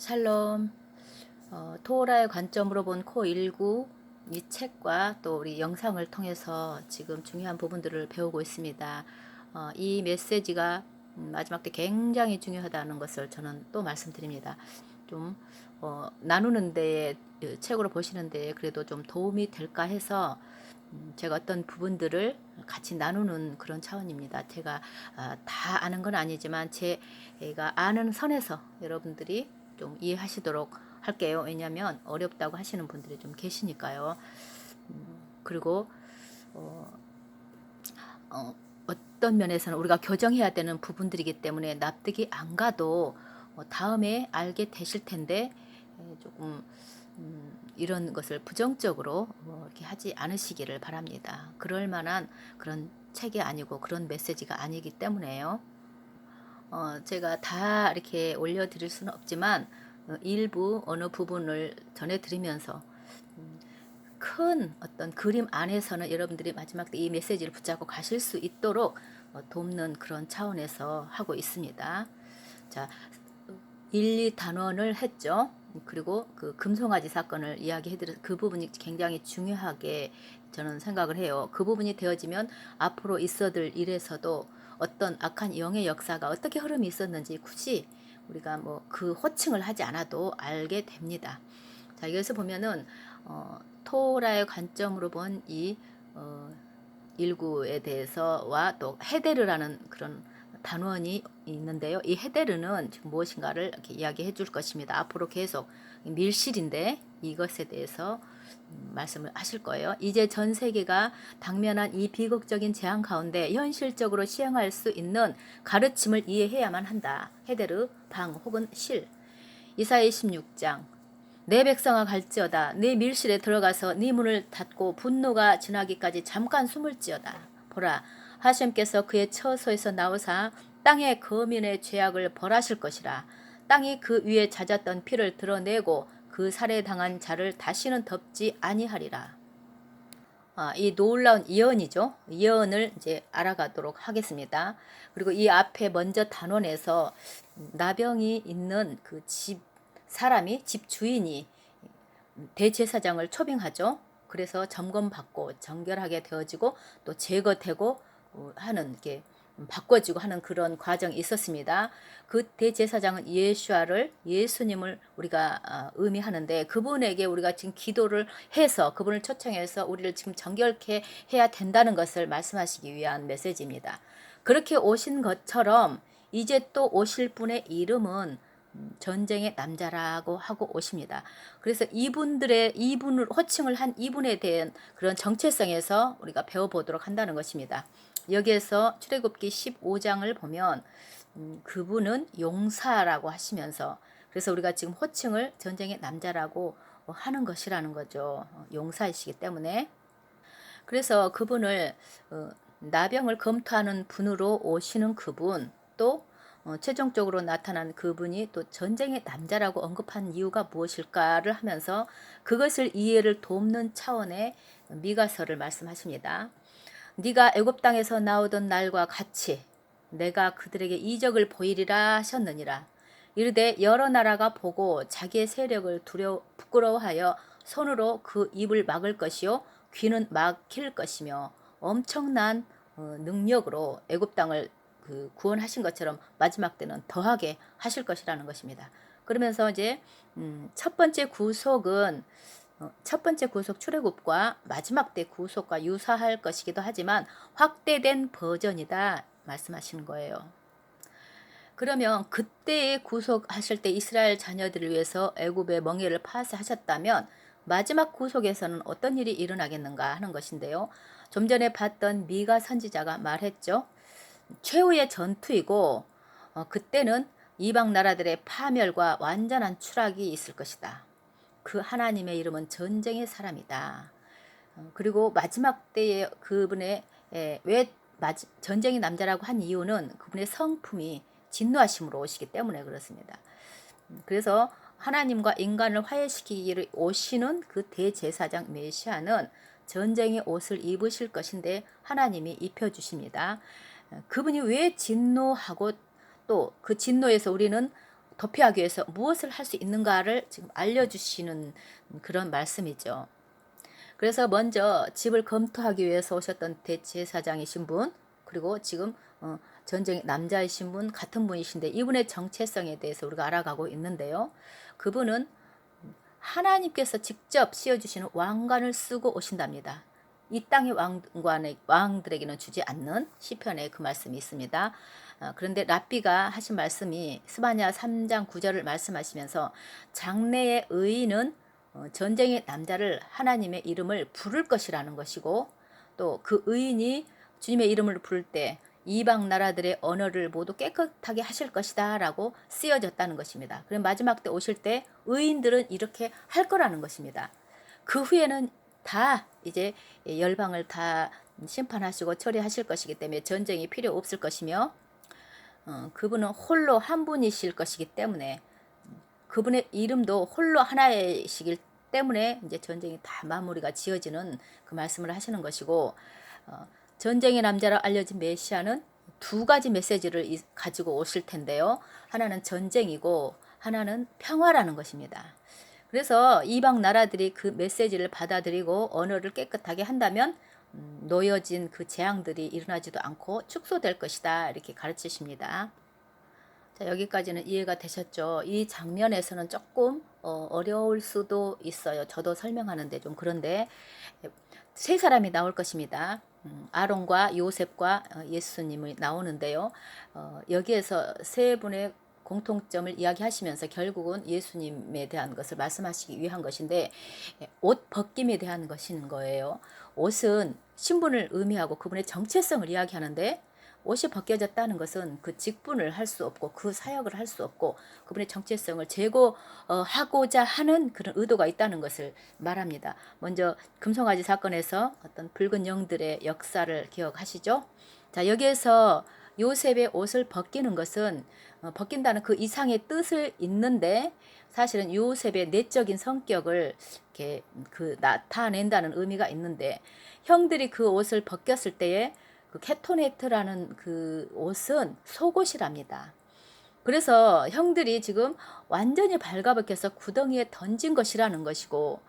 샬롬. 토라의 관점으로 본 코19 이 책과 또 우리 영상을 통해서 지금 중요한 부분들을 배우고 있습니다. 이 메시지가 마지막 때 굉장히 중요하다는 것을 저는 또 말씀드립니다. 좀 나누는 데에 책으로 보시는 데에 그래도 좀 도움이 될까 해서 제가 어떤 부분들을 같이 나누는 그런 차원입니다. 제가 다 아는 건 아니지만 제가 아는 선에서 여러분들이 좀 이해하시도록 할게요. 왜냐하면 어렵다고 하시는 분들이 좀 계시니까요. 그리고 어떤 면에서는 우리가 교정해야 되는 부분들이기 때문에 납득이 안 가도 다음에 알게 되실 텐데 조금 이런 것을 부정적으로 이렇게 하지 않으시기를 바랍니다. 그럴 만한 그런 책이 아니고 그런 메시지가 아니기 때문에요. 제가 다 이렇게 올려드릴 수는 없지만 일부 어느 부분을 전해드리면서 큰 어떤 그림 안에서는 여러분들이 마지막 때 이 메시지를 붙잡고 가실 수 있도록 돕는 그런 차원에서 하고 있습니다. 자, 1, 2단원을 했죠. 그리고 그 금송아지 사건을 이야기해드려 그 부분이 굉장히 중요하게 저는 생각을 해요. 그 부분이 되어지면 앞으로 있어들 일에서도 어떤 악한 영의 역사가 어떻게 흐름이 있었는지 굳이 우리가 뭐 그 호칭을 하지 않아도 알게 됩니다. 자, 여기서 보면은 토라의 관점으로 본 이 일구에 대해서와 또 헤데르라는 그런 단원이 있는데요. 이 헤데르는 지금 무엇인가를 이렇게 이야기해 줄 것입니다. 앞으로 계속 밀실인데 이것에 대해서 말씀을 하실 거예요. 이제 전 세계가 당면한 이 비극적인 재앙 가운데 현실적으로 시행할 수 있는 가르침을 이해해야만 한다. 헤데르, 방 혹은 실. 이사야 16장 내 백성아 갈지어다. 네 밀실에 들어가서 네 문을 닫고 분노가 지나기까지 잠깐 숨을지어다. 보라, 하심께서 그의 처소에서 나오사 땅의 거민의 죄악을 벌하실 것이라. 땅이 그 위에 잦았던 피를 드러내고 그 살해당한 자를 다시는 덮지 아니하리라. 이 놀라운 예언이죠. 예언을 이제 알아가도록 하겠습니다. 그리고 이 앞에 먼저 단원에서 나병이 있는 그 집 사람이 집 주인이 대제사장을 초빙하죠. 그래서 점검받고 정결하게 되어지고 또 제거되고 하는 게 바꿔지고 하는 그런 과정이 있었습니다. 그 대제사장은 예수님을 우리가 의미하는데 그분에게 우리가 지금 기도를 해서 그분을 초청해서 우리를 지금 정결케 해야 된다는 것을 말씀하시기 위한 메시지입니다. 그렇게 오신 것처럼 이제 또 오실 분의 이름은 전쟁의 남자라고 하고 오십니다. 그래서 이분을 호칭을 한 이분에 대한 그런 정체성에서 우리가 배워보도록 한다는 것입니다. 여기에서 출애굽기 15장을 보면 그분은 용사라고 하시면서 그래서 우리가 지금 호칭을 전쟁의 남자라고 하는 것이라는 거죠. 용사이시기 때문에. 그래서 그분을 나병을 검토하는 분으로 오시는 그분 또 최종적으로 나타난 그분이 또 전쟁의 남자라고 언급한 이유가 무엇일까를 하면서 그것을 이해를 돕는 차원의 미가서를 말씀하십니다. 네가 애굽 땅에서 나오던 날과 같이 내가 그들에게 이적을 보이리라 하셨느니라. 이르되 여러 나라가 보고 자기의 세력을 부끄러워하여 손으로 그 입을 막을 것이요 귀는 막힐 것이며 엄청난 능력으로 애굽 땅을 구원하신 것처럼 마지막 때는 더하게 하실 것이라는 것입니다. 그러면서 이제 첫 번째 구속은 첫 번째 구속 출애굽과 마지막 때 구속과 유사할 것이기도 하지만 확대된 버전이다 말씀하시는 거예요. 그러면 그때의 구속하실 때 이스라엘 자녀들을 위해서 애굽의 멍에를 파쇄하셨다면 마지막 구속에서는 어떤 일이 일어나겠는가 하는 것인데요. 좀 전에 봤던 미가 선지자가 말했죠. 최후의 전투이고 그때는 이방 나라들의 파멸과 완전한 추락이 있을 것이다. 그 하나님의 이름은 전쟁의 사람이다. 그리고 마지막 때에 그분의 왜 전쟁의 남자라고 한 이유는 그분의 성품이 진노하심으로 오시기 때문에 그렇습니다. 그래서 하나님과 인간을 화해시키기를 오시는 그 대제사장 메시아는 전쟁의 옷을 입으실 것인데 하나님이 입혀주십니다. 그분이 왜 진노하고 또 그 진노에서 우리는 도피하기 위해서 무엇을 할 수 있는가를 지금 알려주시는 그런 말씀이죠. 그래서 먼저 집을 검토하기 위해서 오셨던 대제사장이신 분, 그리고 지금 전쟁 남자이신 분, 같은 분이신데 이분의 정체성에 대해서 우리가 알아가고 있는데요. 그분은 하나님께서 직접 씌워주시는 왕관을 쓰고 오신답니다. 이 땅의 왕들에게는 주지 않는 시편에 그 말씀이 있습니다. 그런데 랍비가 하신 말씀이 스바냐 3장 9절을 말씀하시면서 장래의 의인은 전쟁의 남자를 하나님의 이름을 부를 것이라는 것이고, 또 그 의인이 주님의 이름을 부를 때 이방 나라들의 언어를 모두 깨끗하게 하실 것이다 라고 쓰여졌다는 것입니다. 그럼 마지막 때 오실 때 의인들은 이렇게 할 거라는 것입니다. 그 후에는 다 이제 열방을 다 심판하시고 처리하실 것이기 때문에 전쟁이 필요 없을 것이며, 그분은 홀로 한 분이실 것이기 때문에 그분의 이름도 홀로 하나이시기 때문에 이제 전쟁이 다 마무리가 지어지는 그 말씀을 하시는 것이고, 전쟁의 남자로 알려진 메시아는 두 가지 메시지를 가지고 오실 텐데요. 하나는 전쟁이고 하나는 평화라는 것입니다. 그래서 이방 나라들이 그 메시지를 받아들이고 언어를 깨끗하게 한다면 놓여진 그 재앙들이 일어나지도 않고 축소될 것이다, 이렇게 가르치십니다. 자, 여기까지는 이해가 되셨죠? 이 장면에서는 조금 어려울 수도 있어요. 저도 설명하는데 좀 그런데 세 사람이 나올 것입니다. 아론과 요셉과 예수님이 나오는데요. 여기에서 세 분의 공통점을 이야기하시면서 결국은 예수님에 대한 것을 말씀하시기 위한 것인데, 옷 벗김에 대한 것인 거예요. 옷은 신분을 의미하고 그분의 정체성을 이야기하는데, 옷이 벗겨졌다는 것은 그 직분을 할 수 없고 그 사역을 할 수 없고 그분의 정체성을 제거하고자 하는 그런 의도가 있다는 것을 말합니다. 먼저 금송아지 사건에서 어떤 붉은 영들의 역사를 기억하시죠? 자, 여기에서 요셉의 옷을 벗기는 것은 벗긴다는 그 이상의 뜻을 있는데, 사실은 요셉의 내적인 성격을 이렇게 나타낸다는 의미가 있는데, 형들이 그 옷을 벗겼을 때에 그 케토네트라는 그 옷은 속옷이랍니다. 그래서 형들이 지금 완전히 발가벗겨서 구덩이에 던진 것이라는 것이고,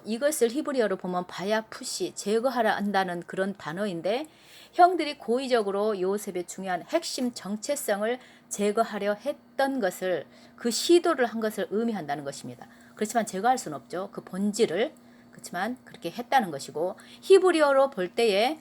이것을 히브리어로 보면 바야푸시, 제거하라 한다는 그런 단어인데, 형들이 고의적으로 요셉의 중요한 핵심 정체성을 제거하려 했던 것을, 그 시도를 한 것을 의미한다는 것입니다. 그렇지만 제거할 수는 없죠. 그 본질을. 그렇지만 그렇게 했다는 것이고, 히브리어로 볼 때에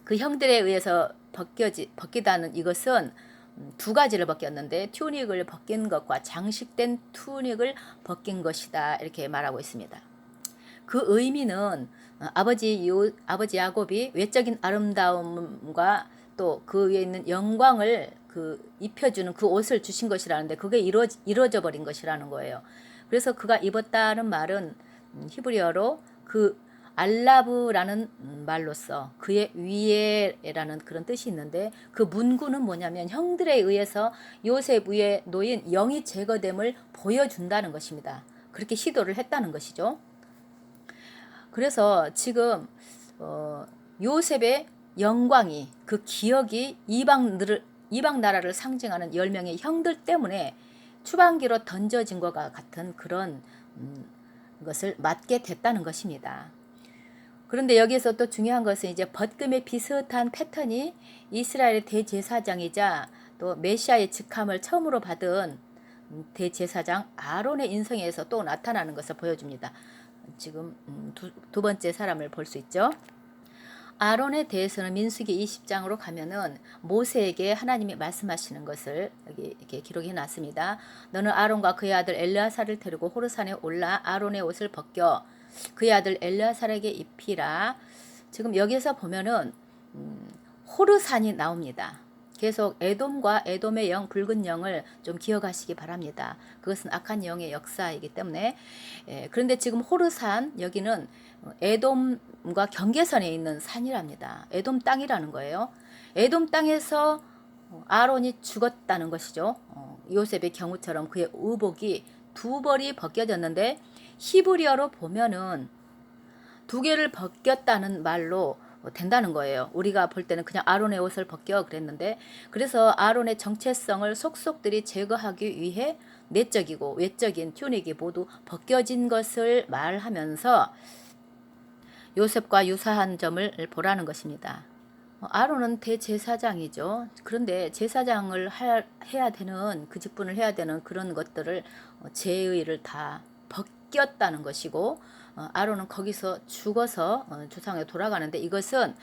그 형들에 의해서 벗기다는 이것은 두 가지를 벗겼는데, 튜닉을 벗긴 것과 장식된 튜닉을 벗긴 것이다, 이렇게 말하고 있습니다. 그 의미는 아버지 야곱이 외적인 아름다움과 또 그 위에 있는 영광을 입혀주는 그 옷을 주신 것이라는데, 그게 이루어져 버린 것이라는 거예요. 그래서 그가 입었다는 말은 히브리어로 그 알라브라는 말로써 그의 위에라는 그런 뜻이 있는데, 그 문구는 뭐냐면 형들에 의해서 요셉 위에 놓인 영이 제거됨을 보여준다는 것입니다. 그렇게 시도를 했다는 것이죠. 그래서 지금 요셉의 영광이, 그 기억이 이방 나라를 상징하는 10명의 형들 때문에 추방기로 던져진 것과 같은 그런 것을 맞게 됐다는 것입니다. 그런데 여기서 또 중요한 것은 이제 벗김의 비슷한 패턴이 이스라엘의 대제사장이자 또 메시아의 직함을 처음으로 받은 대제사장 아론의 인성에서 또 나타나는 것을 보여줍니다. 지금 두 번째 사람을 볼 수 있죠. 아론에 대해서는 민수기 20장으로 가면은 모세에게 하나님이 말씀하시는 것을 여기 이렇게 기록해 놨습니다. 너는 아론과 그의 아들 엘르아살을 데리고 호르산에 올라 아론의 옷을 벗겨 그의 아들 엘르아살에게 입히라. 지금 여기서 보면은 호르산이 나옵니다. 계속 에돔과 에돔의 영, 붉은 영을 좀 기억하시기 바랍니다. 그것은 악한 영의 역사이기 때문에. 그런데 지금 호르산, 여기는 에돔과 경계선에 있는 산이랍니다. 에돔 땅이라는 거예요. 에돔 땅에서 아론이 죽었다는 것이죠. 요셉의 경우처럼 그의 의복이 두 벌이 벗겨졌는데, 히브리어로 보면은 두 개를 벗겼다는 말로 된다는 거예요. 우리가 볼 때는 그냥 아론의 옷을 벗겨 그랬는데, 그래서 아론의 정체성을 속속들이 제거하기 위해 내적이고 외적인 튜닉이 모두 벗겨진 것을 말하면서 요셉과 유사한 점을 보라는 것입니다. 아론은 대제사장이죠. 그런데 제사장을 해야 되는, 그 직분을 해야 되는 그런 것들을 제의를 다 벗겼다는 것이고, 아론은 거기서 죽어서 조상에 돌아가는데, 이것은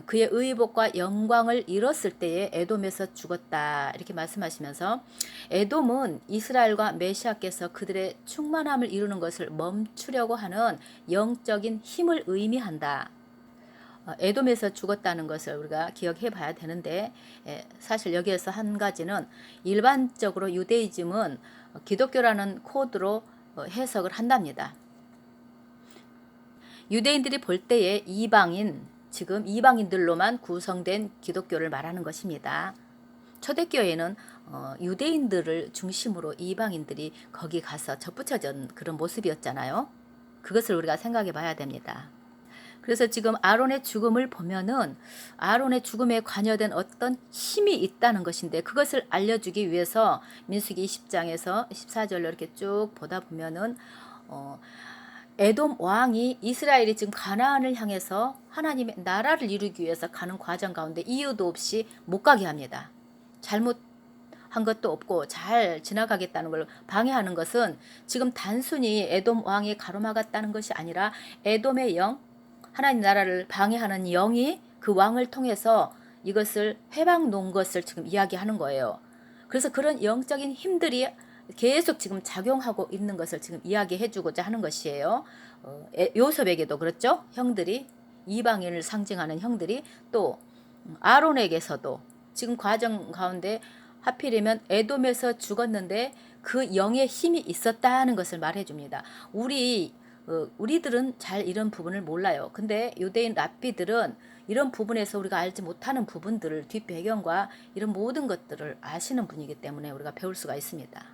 그의 의복과 영광을 잃었을 때에 에돔에서 죽었다 이렇게 말씀하시면서, 에돔은 이스라엘과 메시아께서 그들의 충만함을 이루는 것을 멈추려고 하는 영적인 힘을 의미한다. 에돔에서 죽었다는 것을 우리가 기억해 봐야 되는데, 사실 여기에서 한 가지는, 일반적으로 유대이즘은 기독교라는 코드로 해석을 한답니다. 유대인들이 볼 때에 이방인, 지금 이방인들로만 구성된 기독교를 말하는 것입니다. 초대교회는 유대인들을 중심으로 이방인들이 거기 가서 접붙여진 그런 모습이었잖아요. 그것을 우리가 생각해 봐야 됩니다. 그래서 지금 아론의 죽음을 보면은 아론의 죽음에 관여된 어떤 힘이 있다는 것인데, 그것을 알려주기 위해서 민수기 20장에서 14절로 이렇게 쭉 보다 보면은 에돔 왕이, 이스라엘이 지금 가나안을 향해서 하나님의 나라를 이루기 위해서 가는 과정 가운데 이유도 없이 못 가게 합니다. 잘못한 것도 없고 잘 지나가겠다는 걸 방해하는 것은 지금 단순히 에돔 왕이 가로막았다는 것이 아니라, 에돔의 영, 하나님 나라를 방해하는 영이 그 왕을 통해서 이것을 회방 놓은 것을 지금 이야기하는 거예요. 그래서 그런 영적인 힘들이 계속 지금 작용하고 있는 것을 지금 이야기해 주고자 하는 것이에요. 요셉에게도 그렇죠. 형들이, 이방인을 상징하는 형들이, 또 아론에게서도 지금 과정 가운데 하필이면 에돔에서 죽었는데 그 영의 힘이 있었다는 것을 말해 줍니다. 우리들은 잘 이런 부분을 몰라요. 근데 유대인 랍비들은 이런 부분에서 우리가 알지 못하는 부분들을, 뒷배경과 이런 모든 것들을 아시는 분이기 때문에 우리가 배울 수가 있습니다.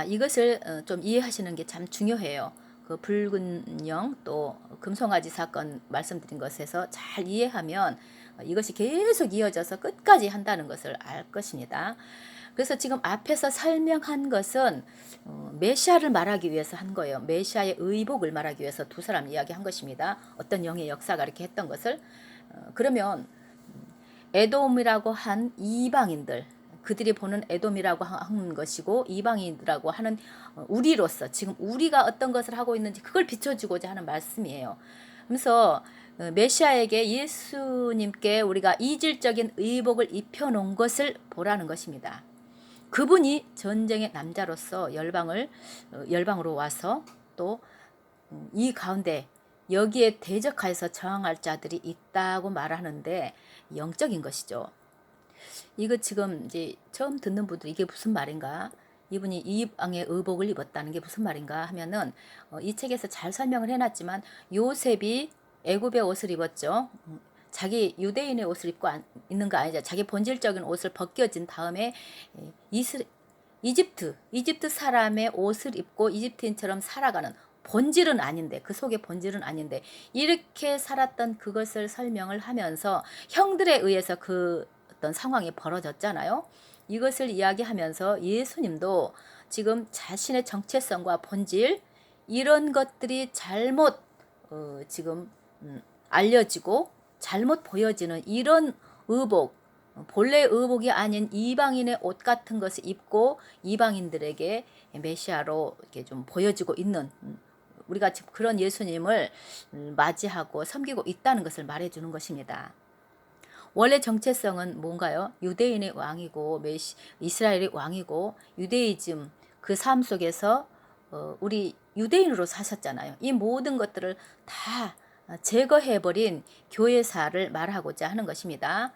이것을 좀 이해하시는 게 참 중요해요. 그 붉은 영, 또 금송아지 사건 말씀드린 것에서 잘 이해하면 이것이 계속 이어져서 끝까지 한다는 것을 알 것입니다. 그래서 지금 앞에서 설명한 것은 메시아를 말하기 위해서 한 거예요. 메시아의 의복을 말하기 위해서 두 사람 이야기한 것입니다. 어떤 영의 역사가 이렇게 했던 것을. 그러면 에돔이라고 한 이방인들, 그들이 보는 에돔이라고 하는 것이고 이방인이라고 하는 우리로서 지금 우리가 어떤 것을 하고 있는지 그걸 비춰주고자 하는 말씀이에요. 그래서 메시아에게, 예수님께 우리가 이질적인 의복을 입혀놓은 것을 보라는 것입니다. 그분이 전쟁의 남자로서 열방으로 와서 또 이 가운데 여기에 대적하여서 저항할 자들이 있다고 말하는데, 영적인 것이죠. 이거 지금 이제 처음 듣는 분들 이게 무슨 말인가? 이분이 이방의 의복을 입었다는 게 무슨 말인가 하면은, 이 책에서 잘 설명을 해놨지만, 요셉이 애굽의 옷을 입었죠. 자기 유대인의 옷을 입고 있는 거 아니죠. 자기 본질적인 옷을 벗겨진 다음에 이집트 사람의 옷을 입고 이집트인처럼 살아가는, 본질은 아닌데, 그 속의 본질은 아닌데 이렇게 살았던 그것을 설명을 하면서 형들에 의해서 그 어떤 상황이 벌어졌잖아요. 이것을 이야기하면서 예수님도 지금 자신의 정체성과 본질, 이런 것들이 잘못 지금 알려지고 잘못 보여지는 이런 의복, 본래 의복이 아닌 이방인의 옷 같은 것을 입고 이방인들에게 메시아로 이렇게 좀 보여지고 있는, 우리가 지금 그런 예수님을 맞이하고 섬기고 있다는 것을 말해주는 것입니다. 원래 정체성은 뭔가요? 유대인의 왕이고 이스라엘의 왕이고, 유대이즘 그 삶 속에서 우리 유대인으로 사셨잖아요. 이 모든 것들을 다 제거해버린 교회사를 말하고자 하는 것입니다.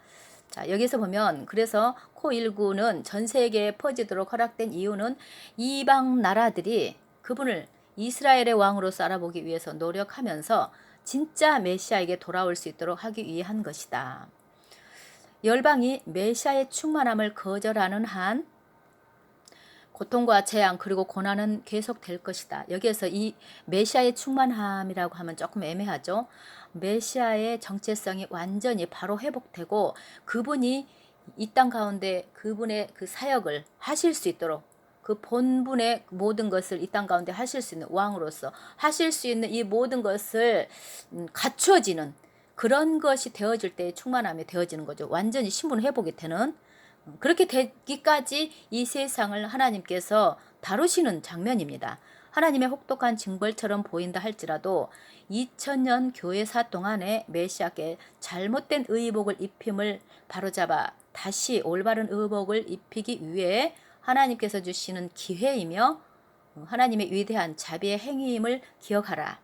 자, 여기서 보면, 그래서 코19는 전 세계에 퍼지도록 허락된 이유는 이방 나라들이 그분을 이스라엘의 왕으로서 알아보기 위해서 노력하면서 진짜 메시아에게 돌아올 수 있도록 하기 위한 것이다. 열방이 메시아의 충만함을 거절하는 한 고통과 재앙 그리고 고난은 계속될 것이다. 여기에서 이 메시아의 충만함이라고 하면 조금 애매하죠. 메시아의 정체성이 완전히 바로 회복되고 그분이 이 땅 가운데 그분의 그 사역을 하실 수 있도록 그 본분의 모든 것을 이 땅 가운데 하실 수 있는 왕으로서 하실 수 있는 이 모든 것을 갖추어지는 그런 것이 되어질 때 충만함이 되어지는 거죠. 완전히 신분 회복이 되는 그렇게 되기까지 이 세상을 하나님께서 다루시는 장면입니다. 하나님의 혹독한 징벌처럼 보인다 할지라도 2000년 교회사 동안에 메시아께 잘못된 의복을 입힘을 바로잡아 다시 올바른 의복을 입히기 위해 하나님께서 주시는 기회이며 하나님의 위대한 자비의 행위임을 기억하라.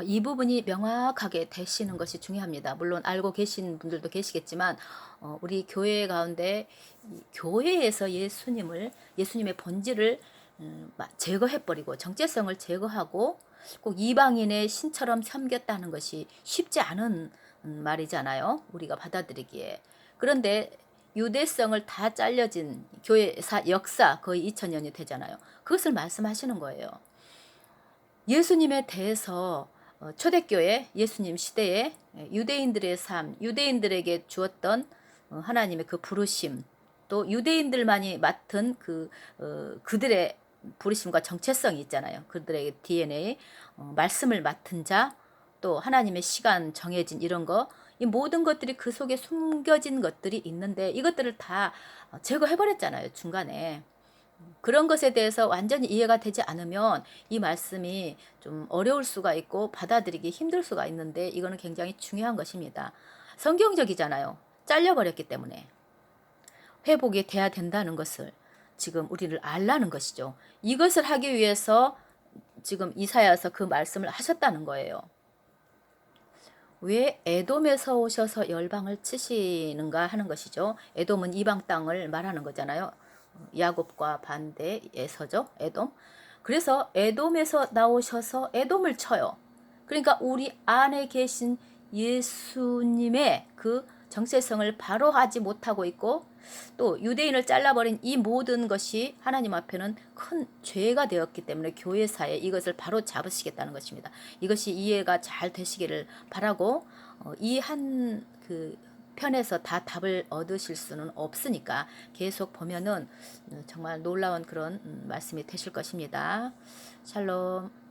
이 부분이 명확하게 되시는 것이 중요합니다. 물론 알고 계신 분들도 계시겠지만 우리 교회 가운데 교회에서 예수님의 본질을 제거해버리고 정체성을 제거하고 꼭 이방인의 신처럼 섬겼다는 것이 쉽지 않은 말이잖아요. 우리가 받아들이기에. 그런데 유대성을 다 잘려진 교회사 역사 거의 2000년이 되잖아요. 그것을 말씀하시는 거예요. 예수님에 대해서 초대교회 예수님 시대에 유대인들의 삶, 유대인들에게 주었던 하나님의 그 부르심, 또 유대인들만이 맡은 그들의 부르심과 정체성이 있잖아요. 그들의 DNA, 말씀을 맡은 자, 또 하나님의 시간 정해진 이런 거, 이 모든 것들이 그 속에 숨겨진 것들이 있는데 이것들을 다 제거해버렸잖아요. 중간에. 그런 것에 대해서 완전히 이해가 되지 않으면 이 말씀이 좀 어려울 수가 있고 받아들이기 힘들 수가 있는데 이거는 굉장히 중요한 것입니다. 성경적이잖아요. 잘려버렸기 때문에. 회복이 돼야 된다는 것을 지금 우리를 알라는 것이죠. 이것을 하기 위해서 지금 이사야서 그 말씀을 하셨다는 거예요. 왜 에돔에서 오셔서 열방을 치시는가 하는 것이죠. 에돔은 이방 땅을 말하는 거잖아요. 야곱과 반대에서죠. 에돔. 그래서 에돔에서 나오셔서 에돔을 쳐요. 그러니까 우리 안에 계신 예수님의 그 정체성을 바로 하지 못하고 있고 또 유대인을 잘라버린 이 모든 것이 하나님 앞에는 큰 죄가 되었기 때문에 교회사에 이것을 바로 잡으시겠다는 것입니다. 이것이 이해가 잘 되시기를 바라고 이 한 그 편에서 다 답을 얻으실 수는 없으니까 계속 보면은 정말 놀라운 그런 말씀이 되실 것입니다. 샬롬.